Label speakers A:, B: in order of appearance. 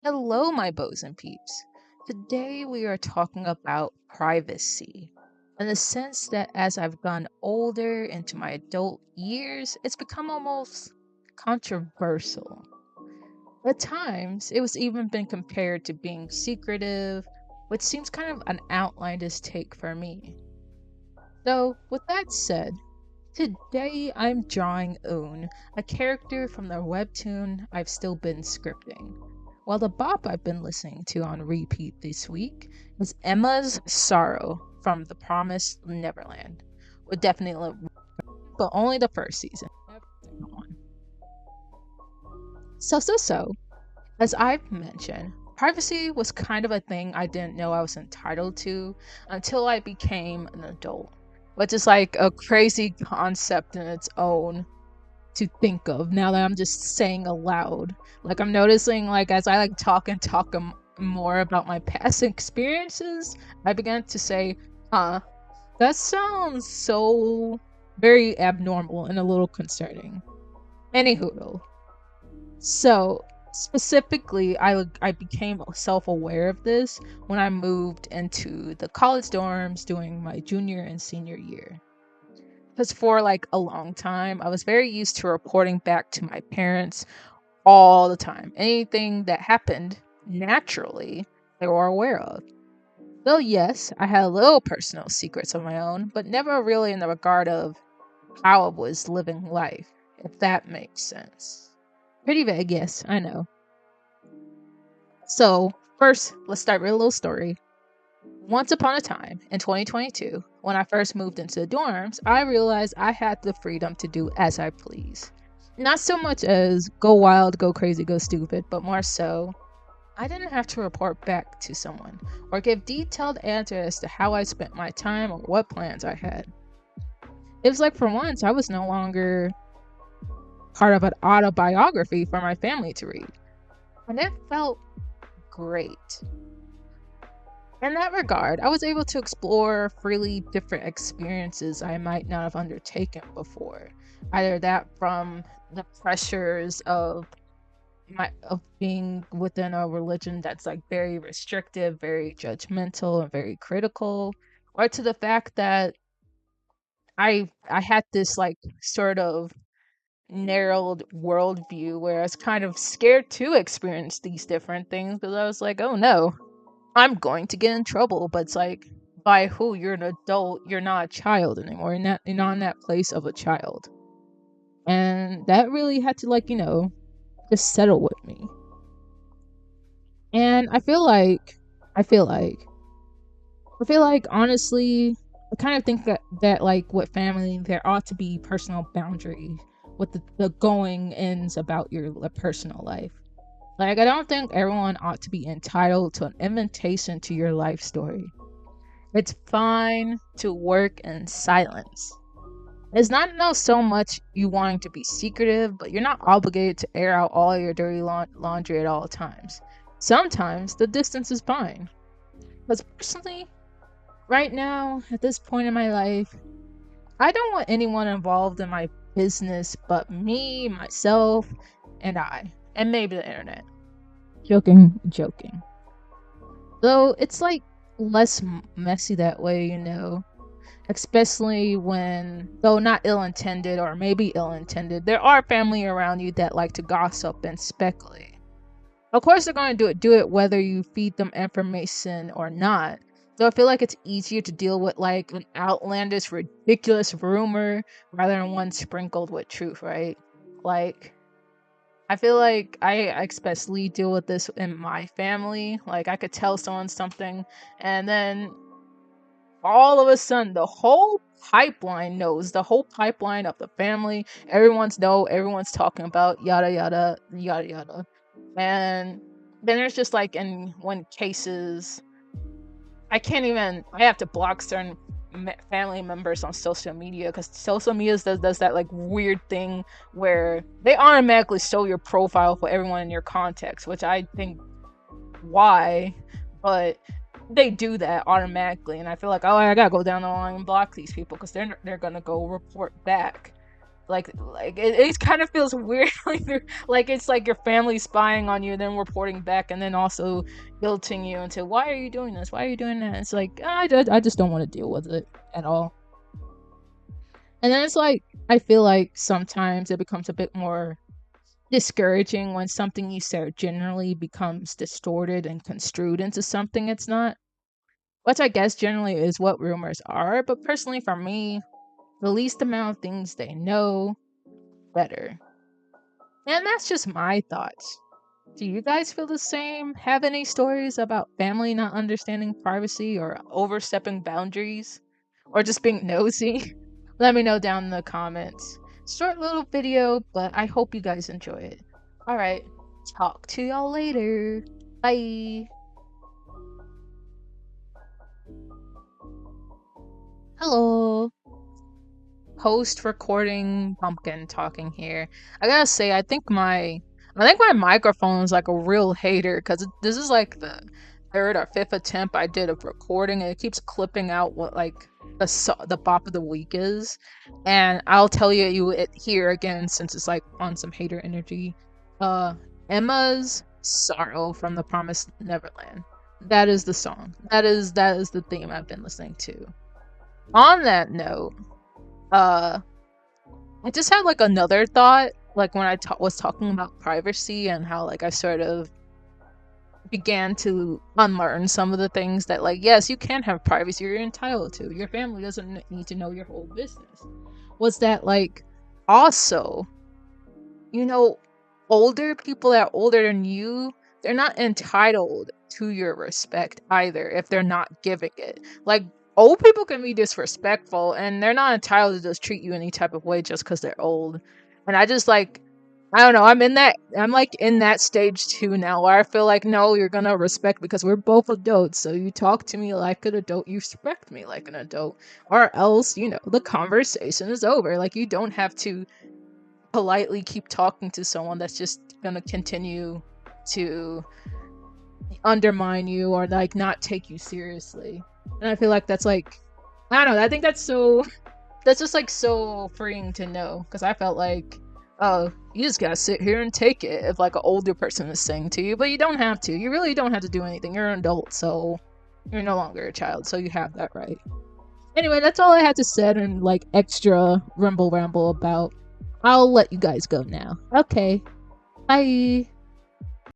A: Hello, my bows and peeps. Today we are talking about privacy in the sense that as I've gone older into my adult years, it's become almost controversial. At times, it was even been compared to being secretive, which seems kind of an outlandish take for me. So, with that said, today I'm drawing Oon, a character from the webtoon I've still been scripting. While the bop I've been listening to on repeat this week is Emma's Sorrow from The Promised Neverland. Would definitely love, but only the first season. Never the second one. So. As I've mentioned, privacy was kind of a thing I didn't know I was entitled to until I became an adult, which is like a crazy concept in its own to think of now that I'm just saying aloud. Like I'm noticing like as I like talk more about my past experiences, I began to say, huh, that sounds so very abnormal and a little concerning. Anywho, so specifically, I became self-aware of this when I moved into the college dorms during my junior and senior year. Because for like a long time, I was very used to reporting back to my parents all the time. Anything that happened naturally, they were aware of. Though yes, I had little personal secrets of my own, but never really in the regard of how I was living life, if that makes sense. Pretty vague, yes, I know. So, first, let's start with a little story. Once upon a time, in 2022, when I first moved into the dorms, I realized I had the freedom to do as I please. Not so much as go wild, go crazy, go stupid, but more so, I didn't have to report back to someone or give detailed answers as to how I spent my time or what plans I had. It was like for once, I was no longer part of an autobiography for my family to read. And it felt great. In that regard, I was able to explore freely different experiences I might not have undertaken before. Either that from the pressures of being within a religion that's like very restrictive, very judgmental, and very critical, or to the fact that I had this like sort of narrowed worldview where I was kind of scared to experience these different things because I was like, oh no, I'm going to get in trouble. But it's like, by who? You're an adult. You're not a child anymore. You're not in that place of a child. And that really had to like, just settle with me. And I feel like, I feel like honestly, I kind of think that like with family, there ought to be personal boundary with the going ins about your personal life. Like, I don't think everyone ought to be entitled to an invitation to your life story. It's fine to work in silence. It's not no so much you wanting to be secretive, but you're not obligated to air out all your dirty laundry at all times. Sometimes the distance is fine. Because personally, right now, at this point in my life, I don't want anyone involved in my business but me, myself, and I. And maybe the internet. Joking, joking. Though it's like less messy that way, especially when, though not ill intended or maybe ill intended, there are family around you that like to gossip and speculate. Of course, they're going to do it whether you feed them information or not. So I feel like it's easier to deal with like an outlandish, ridiculous rumor rather than one sprinkled with truth, right? Like, I feel like I especially deal with this in my family. Like, I could tell someone something, and then all of a sudden, the whole pipeline knows. The whole pipeline of the family, everyone's talking about yada yada yada yada, and then there's just like in when cases, I have to block certain family members on social media because social media does that like weird thing where they automatically show your profile for everyone in your context, which I think why, but they do that automatically, and I feel like, oh, I gotta go down the line and block these people because they're gonna go report back. It kind of feels weird, like it's like your family spying on you, then reporting back, and then also guilting you into why are you doing this? Why are you doing that? It's like I just don't want to deal with it at all. And then it's like I feel like sometimes it becomes a bit more discouraging when something you said generally becomes distorted and construed into something it's not, which I guess generally is what rumors are. But personally, for me, the least amount of things they know, better. And that's just my thoughts. Do you guys feel the same? Have any stories about family not understanding privacy or overstepping boundaries? Or just being nosy? Let me know down in the comments. Short little video, but I hope you guys enjoy it. Alright, talk to y'all later. Bye. Hello. Post recording pumpkin talking here. I gotta say, I think my microphone is like a real hater because this is like the third or fifth attempt I did of recording, and it keeps clipping out what like the bop of the week is. And I'll tell you it here again since it's like on some hater energy. Emma's Sorrow from The Promised Neverland. That is the song. That is the theme I've been listening to. On that note, I just had like another thought, like when I was talking about privacy and how like I sort of began to unlearn some of the things that like, yes, you can have privacy, you're entitled to. Your family doesn't need to know your whole business. Was that like also, you know, older people that are older than you, they're not entitled to your respect either if they're not giving it. Like old people can be disrespectful and they're not entitled to just treat you any type of way just because they're old. And I just like, I don't know, I'm like in that stage too now where I feel like, no, you're gonna respect because we're both adults, so you talk to me like an adult, you respect me like an adult, or else, you know, the conversation is over. Like you don't have to politely keep talking to someone that's just gonna continue to undermine you or like not take you seriously. And I feel like that's like, I don't know, I think that's just like so freeing to know, because I felt like, oh, you just gotta sit here and take it if like an older person is saying to you, but you don't have to. You really don't have to do anything. You're an adult, so you're no longer a child, so you have that right. Anyway, that's all I had to say and like extra ramble about. I'll let you guys go now. Okay, bye.